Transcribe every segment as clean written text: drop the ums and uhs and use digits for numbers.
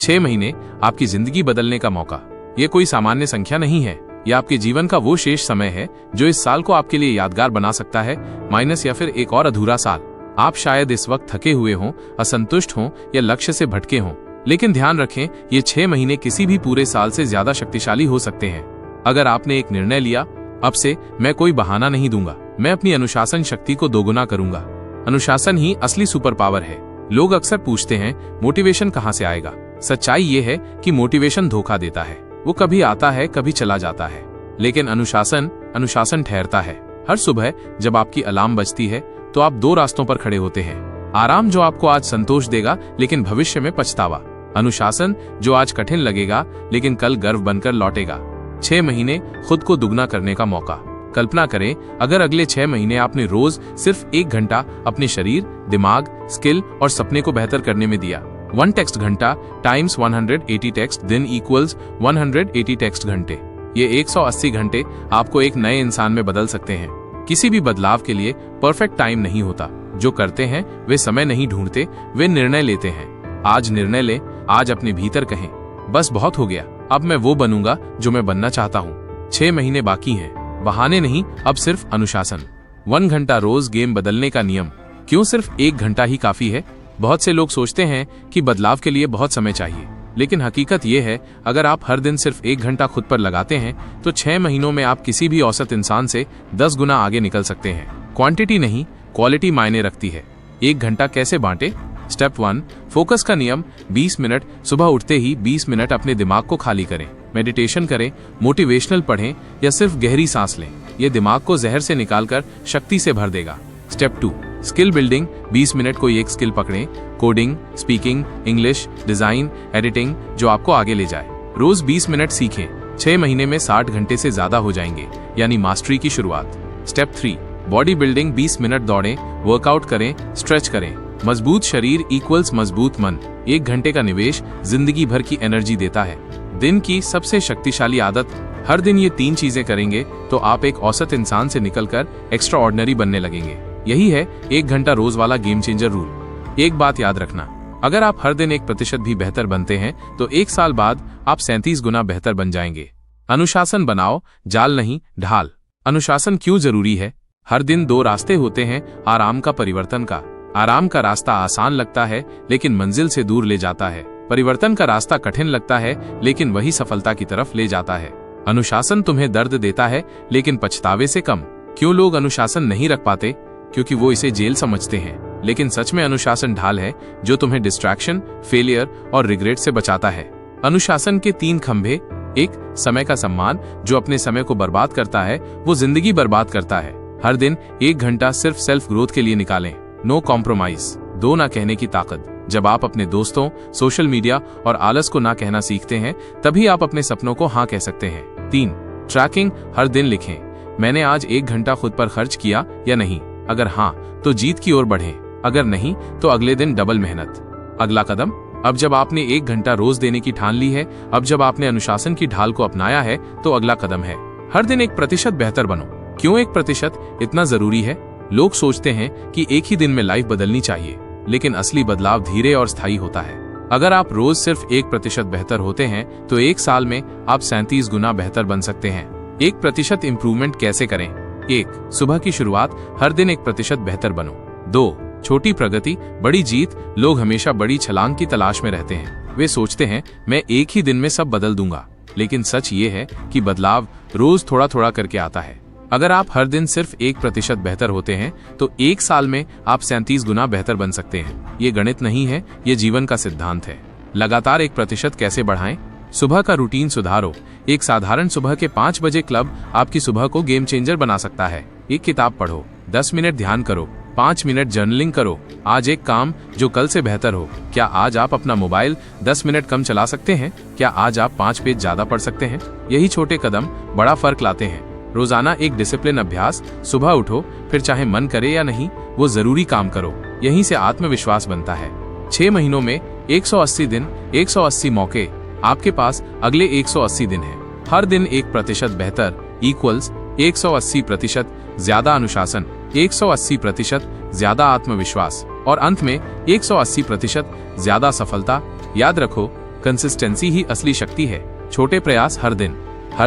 6 महीने आपकी जिंदगी बदलने का मौका। ये कोई सामान्य संख्या नहीं है, यह आपके जीवन का वो शेष समय है जो इस साल को आपके लिए यादगार बना सकता है, माइनस या फिर एक और अधूरा साल। आप शायद इस वक्त थके हुए हों, असंतुष्ट हों या लक्ष्य से भटके हों, लेकिन ध्यान रखें, ये 6 महीने किसी भी पूरे साल से ज्यादा शक्तिशाली हो सकते हैं। अगर आपने एक निर्णय लिया, अब से मैं कोई बहाना नहीं दूंगा, मैं अपनी अनुशासन शक्ति को दोगुना करूंगा। अनुशासन ही असली सुपर पावर है। लोग अक्सर पूछते हैं, मोटिवेशन कहां से आएगा? सच्चाई ये है कि मोटिवेशन धोखा देता है। वो कभी आता है, कभी चला जाता है, लेकिन अनुशासन ठहरता है। हर सुबह जब आपकी अलार्म बजती है तो आप 2 रास्तों पर खड़े होते हैं। आराम जो आपको आज संतोष देगा लेकिन भविष्य में पछतावा। अनुशासन जो आज कठिन लगेगा लेकिन कल गर्व बनकर लौटेगा। 6 महीने खुद को दुगना करने का मौका। कल्पना करें, अगर अगले 6 महीने आपने रोज सिर्फ 1 घंटा अपने शरीर, दिमाग, स्किल और सपने को बेहतर करने में दिया। 1 टेक्स्ट घंटा टाइम्स 180 टेक्स्ट दिन इक्वल्स 180 टेक्स्ट घंटे। ये 180 घंटे आपको एक नए इंसान में बदल सकते हैं। किसी भी बदलाव के लिए परफेक्ट टाइम नहीं होता। जो करते हैं वे समय नहीं ढूंढते, वे निर्णय लेते हैं। आज निर्णय लें, आज अपने भीतर कहें, बस बहुत हो गया, अब मैं वो बनूंगा जो मैं बनना चाहता हूँ। 6 महीने बाकी हैं, बहाने नहीं, अब सिर्फ अनुशासन। 1 घंटा रोज गेम बदलने का नियम। क्यों सिर्फ 1 घंटा ही काफी है? बहुत से लोग सोचते हैं कि बदलाव के लिए बहुत समय चाहिए, लेकिन हकीकत यह है, अगर आप हर दिन सिर्फ 1 घंटा खुद पर लगाते हैं तो 6 महीनों में आप किसी भी औसत इंसान से 10 गुना आगे निकल सकते हैं। क्वांटिटी नहीं, क्वालिटी मायने रखती है। 1 घंटा कैसे बांटे? स्टेप 1, फोकस का नियम। 20 मिनट सुबह उठते ही 20 मिनट अपने दिमाग को खाली करें। मेडिटेशन करें, मोटिवेशनल पढ़ें या सिर्फ गहरी सांस लें। ये दिमाग को जहर से निकालकर शक्ति से भर देगा। Step 2, skill building. 20 मिनट कोई एक स्किल पकड़ें, coding, speaking, English, design, editing, जो आपको आगे ले जाए। रोज 20 मिनट सीखें। 6 महीने में 60 घंटे से ज्यादा हो जाएंगे, यानी मास्टरी की शुरुआत। Step 3, body building. 20 मिनट दौड़ें, वर्कआउट करें, स्ट्रेच करें। मजबूत शरीर इक्वल्स मजबूत मन। 1 घंटे का निवेश जिंदगी भर की एनर्जी देता है। दिन की सबसे शक्तिशाली आदत। हर दिन ये 3 चीजें करेंगे तो आप एक औसत इंसान से निकलकर एक्स्ट्रा ऑर्डिनरी बनने लगेंगे। यही है 1 घंटा रोज वाला गेम चेंजर रूल। एक बात याद रखना, अगर आप हर दिन 1% भी बेहतर बनते हैं तो 1 साल बाद आप 37 गुना बेहतर बन जाएंगे। अनुशासन बनाओ, जाल नहीं ढाल। अनुशासन क्यों जरूरी है? हर दिन 2 रास्ते होते हैं, आराम का, परिवर्तन का। आराम का रास्ता आसान लगता है लेकिन मंजिल से दूर ले जाता है। परिवर्तन का रास्ता कठिन लगता है लेकिन वही सफलता की तरफ ले जाता है। अनुशासन तुम्हें दर्द देता है लेकिन पछतावे से कम। क्यों लोग अनुशासन नहीं रख पाते? क्योंकि वो इसे जेल समझते हैं, लेकिन सच में अनुशासन ढाल है जो तुम्हें डिस्ट्रैक्शन, फेलियर और रिग्रेट से बचाता है। अनुशासन के 3 खंभे। 1, समय का सम्मान। जो अपने समय को बर्बाद करता है वो जिंदगी बर्बाद करता है। हर दिन 1 घंटा सिर्फ सेल्फ ग्रोथ के लिए निकालें। No compromise. 2 ना कहने की ताकत। जब आप अपने दोस्तों, सोशल मीडिया और आलस को ना कहना सीखते हैं, तभी आप अपने सपनों को हाँ कह सकते हैं। 3, ट्रैकिंग। हर दिन लिखें, मैंने आज 1 घंटा खुद पर खर्च किया या नहीं। अगर हाँ तो जीत की ओर बढ़ें, अगर नहीं तो अगले दिन डबल मेहनत। अगला कदम। अब जब आपने 1 घंटा रोज देने की ठान ली है, अब जब आपने अनुशासन की ढाल को अपनाया है, तो अगला कदम है हर दिन 1% बेहतर बनो। क्यों 1% इतना जरूरी है? लोग सोचते हैं कि एक ही दिन में लाइफ बदलनी चाहिए, लेकिन असली बदलाव धीरे और स्थायी होता है। अगर आप रोज सिर्फ 1% बेहतर होते हैं तो 1 साल में आप 37 गुना बेहतर बन सकते हैं। 1% इंप्रूवमेंट कैसे करें? 1, सुबह की शुरुआत। हर दिन 1% बेहतर बनो। 2, छोटी प्रगति बड़ी जीत। लोग हमेशा बड़ी छलांग की तलाश में रहते हैं। वे सोचते हैं मैं एक ही दिन में सब बदल दूंगा, लेकिन सच ये है कि बदलाव रोज थोड़ा थोड़ा करके आता है। अगर आप हर दिन सिर्फ 1% बेहतर होते हैं तो 1 साल में आप 37 गुना बेहतर बन सकते हैं। ये गणित नहीं है, ये जीवन का सिद्धांत है। लगातार 1% कैसे बढ़ाएं? सुबह का रूटीन सुधारो। एक साधारण सुबह के 5 बजे क्लब आपकी सुबह को गेम चेंजर बना सकता है। एक किताब पढ़ो, 10 मिनट ध्यान करो, 5 मिनट जर्नलिंग करो। आज एक काम जो कल से बेहतर हो। क्या आज आप अपना मोबाइल 10 मिनट कम चला सकते हैं? क्या आज आप 5 पेज ज्यादा पढ़ सकते हैं? यही छोटे कदम बड़ा फर्क लाते हैं। रोजाना एक डिसिप्लिन अभ्यास। सुबह उठो, फिर चाहे मन करे या नहीं, वो जरूरी काम करो। यहीं से आत्मविश्वास बनता है। 6 महीनों में 180 दिन, 180 मौके। आपके पास अगले 180 दिन हैं। हर दिन 1% बेहतर इक्वल्स 180% ज्यादा अनुशासन, 180% ज्यादा आत्मविश्वास और अंत में 180% ज्यादा सफलता। याद रखो, कंसिस्टेंसी ही असली शक्ति है। छोटे प्रयास हर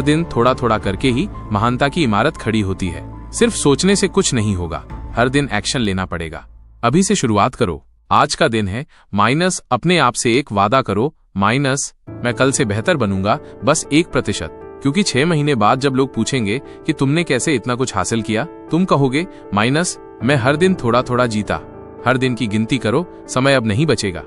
दिन थोड़ा थोड़ा करके ही महानता की इमारत खड़ी होती है। सिर्फ सोचने से कुछ नहीं होगा, हर दिन एक्शन लेना पड़ेगा। अभी से शुरुआत करो। आज का दिन है माइनस अपने आप से एक वादा करो, माइनस मैं कल से बेहतर बनूंगा, बस 1%। क्योंकि 6 महीने बाद जब लोग पूछेंगे कि तुमने कैसे इतना कुछ हासिल किया, तुम कहोगे माइनस मैं हर दिन थोड़ा थोड़ा जीता। हर दिन की गिनती करो, समय अब नहीं बचेगा।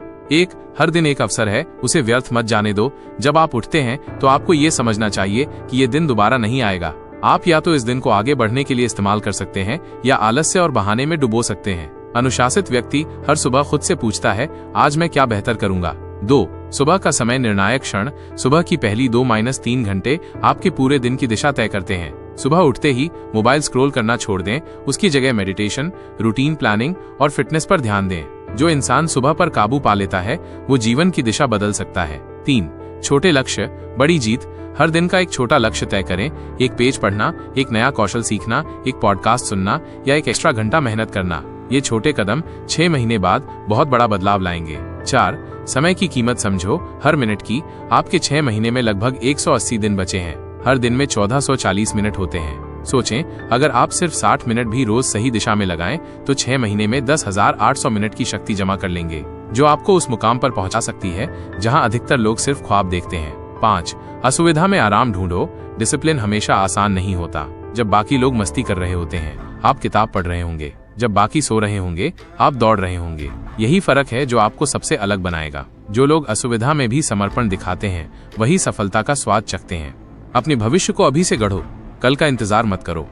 हर दिन एक अवसर है, उसे व्यर्थ मत जाने दो। जब आप उठते हैं तो आपको ये समझना चाहिए कि ये दिन दोबारा नहीं आएगा। आप या तो इस दिन को आगे बढ़ने के लिए इस्तेमाल कर सकते हैं या आलस्य और बहाने में डुबो सकते हैं। अनुशासित व्यक्ति हर सुबह खुद से पूछता है, आज मैं क्या बेहतर करूंगा। 2 सुबह का समय निर्णायक क्षण। सुबह की पहली 2-3 घंटे आपके पूरे दिन की दिशा तय करते हैं। सुबह उठते ही मोबाइल स्क्रॉल करना छोड़ दें, उसकी जगह मेडिटेशन, रूटीन प्लानिंग और फिटनेस पर ध्यान दें। जो इंसान सुबह पर काबू पा लेता है वो जीवन की दिशा बदल सकता है। 3 छोटे लक्ष्य बड़ी जीत। हर दिन का एक छोटा लक्ष्य तय करें। एक पेज पढ़ना, एक नया कौशल सीखना, एक पॉडकास्ट सुनना या एक एक्स्ट्रा घंटा मेहनत करना। ये छोटे कदम 6 महीने बाद बहुत बड़ा बदलाव लाएंगे। 4 समय की कीमत समझो, हर मिनट की। आपके 6 महीने में लगभग 180 दिन बचे हैं। हर दिन में 1440 मिनट होते हैं। सोचें, अगर आप सिर्फ 60 मिनट भी रोज सही दिशा में लगाएं तो 6 महीने में 10,800 मिनट की शक्ति जमा कर लेंगे, जो आपको उस मुकाम पर पहुंचा सकती है जहां अधिकतर लोग सिर्फ ख्वाब देखते हैं। 5 असुविधा में आराम ढूंढो। डिसिप्लिन हमेशा आसान नहीं होता। जब बाकी लोग मस्ती कर रहे होते हैं, आप किताब पढ़ रहे होंगे। जब बाकी सो रहे होंगे, आप दौड़ रहे होंगे। यही फर्क है जो आपको सबसे अलग बनाएगा। जो लोग असुविधा में भी समर्पण दिखाते हैं, वही सफलता का स्वाद चखते हैं। अपने भविष्य को अभी से गढ़ो, कल का इंतजार मत करो।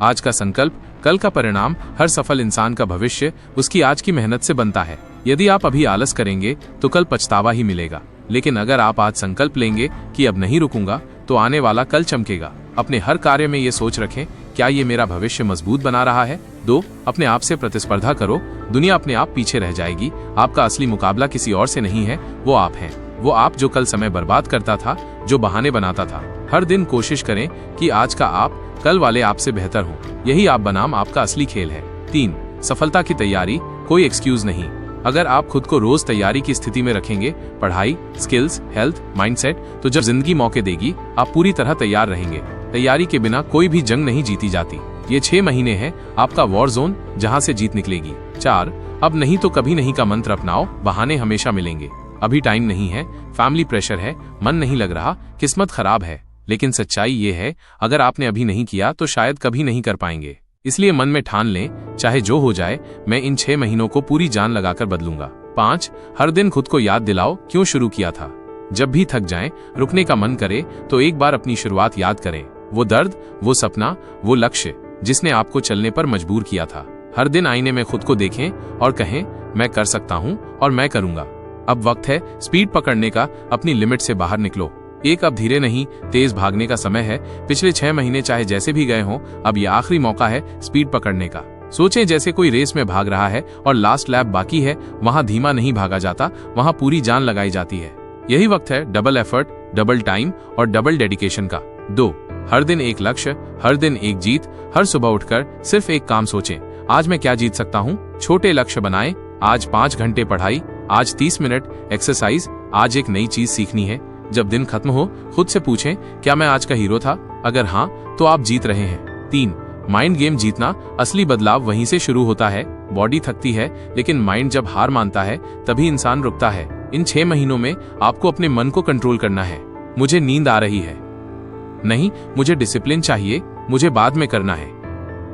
आज का संकल्प, कल का परिणाम। हर सफल इंसान का भविष्य उसकी आज की मेहनत से बनता है। यदि आप अभी आलस करेंगे तो कल पछतावा ही मिलेगा, लेकिन अगर आप आज संकल्प लेंगे कि अब नहीं रुकूंगा, तो आने वाला कल चमकेगा। अपने हर कार्य में ये सोच रखें, क्या ये मेरा भविष्य मजबूत बना रहा है। 2 अपने आप से प्रतिस्पर्धा करो। दुनिया अपने आप पीछे रह जाएगी। आपका असली मुकाबला किसी और से नहीं है, वो आप हैं। वो आप जो कल समय बर्बाद करता था, जो बहाने बनाता था। हर दिन कोशिश करें कि आज का आप कल वाले आप से बेहतर हो। यही आप बनाम आपका असली खेल है। 3 सफलता की तैयारी, कोई एक्सक्यूज नहीं। अगर आप खुद को रोज तैयारी की स्थिति में रखेंगे, पढ़ाई, स्किल्स, हेल्थ, माइंडसेट, तो जब जिंदगी मौके देगी आप पूरी तरह तैयार रहेंगे। तैयारी के बिना कोई भी जंग नहीं जीती जाती। ये 6 महीने हैं आपका वॉर जोन, जहां से जीत निकलेगी। 4 अब नहीं तो कभी नहीं का मंत्र अपनाओ। बहाने हमेशा मिलेंगे। अभी टाइम नहीं है, फैमिली प्रेशर है, मन नहीं लग रहा, किस्मत खराब है। लेकिन सच्चाई ये है, अगर आपने अभी नहीं किया तो शायद कभी नहीं कर पाएंगे। इसलिए मन में ठान लें, चाहे जो हो जाए, मैं इन 6 महीनों को पूरी जान लगाकर बदलूंगा। 5 हर दिन खुद को याद दिलाओ क्यों शुरू किया था। जब भी थक जाएं, रुकने का मन करे, तो एक बार अपनी शुरुआत याद करें। वो दर्द, वो सपना, वो लक्ष्य जिसने आपको चलने पर मजबूर किया था। हर दिन आईने में खुद को देखें और कहें, मैं कर सकता हूँ और मैं करूंगा। अब वक्त है स्पीड पकड़ने का। अपनी लिमिट से बाहर निकलो। अब धीरे नहीं, तेज भागने का समय है। पिछले 6 महीने चाहे जैसे भी गए हों, अब यह आखिरी मौका है स्पीड पकड़ने का। सोचें जैसे कोई रेस में भाग रहा है और लास्ट लैप बाकी है। वहां धीमा नहीं भागा जाता, वहां पूरी जान लगाई जाती है। यही वक्त है डबल एफर्ट, डबल टाइम और डबल डेडिकेशन का। 2 हर दिन एक लक्ष्य, हर दिन एक जीत। हर सुबह उठकर सिर्फ एक काम सोचें, आज मैं क्या जीत सकता हूँ। छोटे लक्ष्य बनाएं। आज 5 घंटे पढ़ाई, आज 30 मिनट एक्सरसाइज, आज एक नई चीज सीखनी है। जब दिन खत्म हो, खुद से पूछें, क्या मैं आज का हीरो था। अगर हाँ, तो आप जीत रहे हैं। 3 माइंड गेम जीतना। असली बदलाव वहीं से शुरू होता है। बॉडी थकती है, लेकिन माइंड जब हार मानता है तभी इंसान रुकता है। इन 6 महीनों में आपको अपने मन को कंट्रोल करना है। मुझे नींद आ रही है नहीं, मुझे डिसिप्लिन चाहिए, मुझे बाद में करना है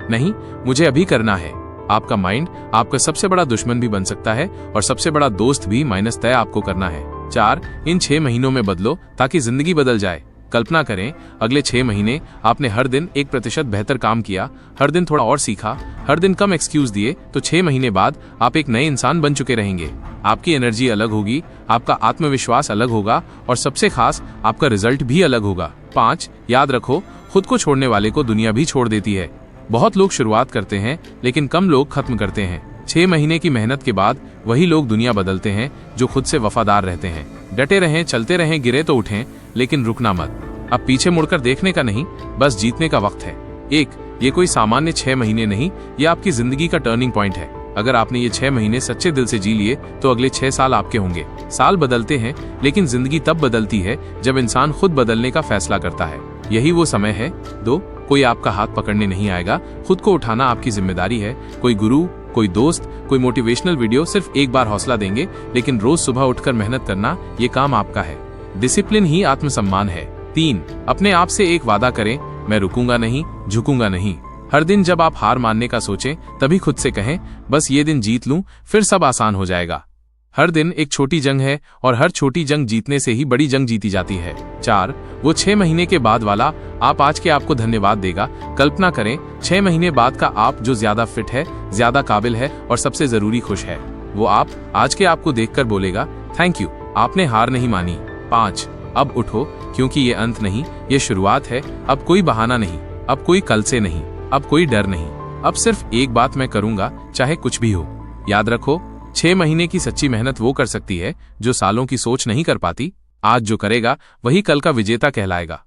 नहीं, मुझे अभी करना है। आपका माइंड आपका सबसे बड़ा दुश्मन भी बन सकता है और सबसे बड़ा दोस्त भी। माइनस तय आपको करना है। 4 इन 6 महीनों में बदलो ताकि जिंदगी बदल जाए। कल्पना करें, अगले 6 महीने आपने हर दिन 1% बेहतर काम किया, हर दिन थोड़ा और सीखा, हर दिन कम एक्सक्यूज दिए, तो 6 महीने बाद आप एक नए इंसान बन चुके रहेंगे। आपकी एनर्जी अलग होगी, आपका आत्मविश्वास अलग होगा और सबसे खास आपका रिजल्ट भी अलग होगा। 5 याद रखो, खुद को छोड़ने वाले को दुनिया भी छोड़ देती है। बहुत लोग शुरुआत करते हैं, लेकिन कम लोग खत्म करते हैं। 6 महीने की मेहनत के बाद वही लोग दुनिया बदलते हैं जो खुद से वफादार रहते हैं। डटे रहें, चलते रहें, गिरे तो उठें, लेकिन रुकना मत। अब पीछे मुड़कर देखने का नहीं, बस जीतने का वक्त है। ये कोई सामान्य 6 महीने नहीं, ये आपकी जिंदगी का टर्निंग पॉइंट है। अगर आपने ये 6 महीने सच्चे दिल से जी लिए तो अगले 6 साल आपके होंगे। साल बदलते हैं, लेकिन जिंदगी तब बदलती है जब इंसान खुद बदलने का फैसला करता है। यही वो समय है। 2, कोई आपका हाथ पकड़ने नहीं आएगा, खुद को उठाना आपकी जिम्मेदारी है। कोई गुरु, कोई दोस्त, कोई मोटिवेशनल वीडियो सिर्फ एक बार हौसला देंगे, लेकिन रोज सुबह उठकर मेहनत करना, ये काम आपका है। डिसिप्लिन ही आत्मसम्मान है। 3, अपने आप से एक वादा करें, मैं रुकूंगा नहीं, झुकूंगा नहीं। हर दिन जब आप हार मानने का सोचें, तभी खुद से कहें, बस ये दिन जीत लूं, फिर सब आसान हो जाएगा। हर दिन एक छोटी जंग है और हर छोटी जंग जीतने से ही बड़ी जंग जीती जाती है। 4, वो 6 महीने के बाद वाला आप आज के आपको धन्यवाद देगा। कल्पना करें 6 महीने बाद का आप जो ज्यादा फिट है, ज्यादा काबिल है और सबसे जरूरी खुश है। वो आप आज के आपको देखकर बोलेगा, थैंक यू, आपने हार नहीं मानी। 5, अब उठो, क्योंकि ये अंत नहीं, ये शुरुआत है। अब कोई बहाना नहीं, अब कोई कल से नहीं, अब कोई डर नहीं। अब सिर्फ एक बात मैं करूंगा, चाहे कुछ भी हो। याद रखो, 6 महीने की सच्ची मेहनत वो कर सकती है जो सालों की सोच नहीं कर पाती। आज जो करेगा वही कल का विजेता कहलाएगा।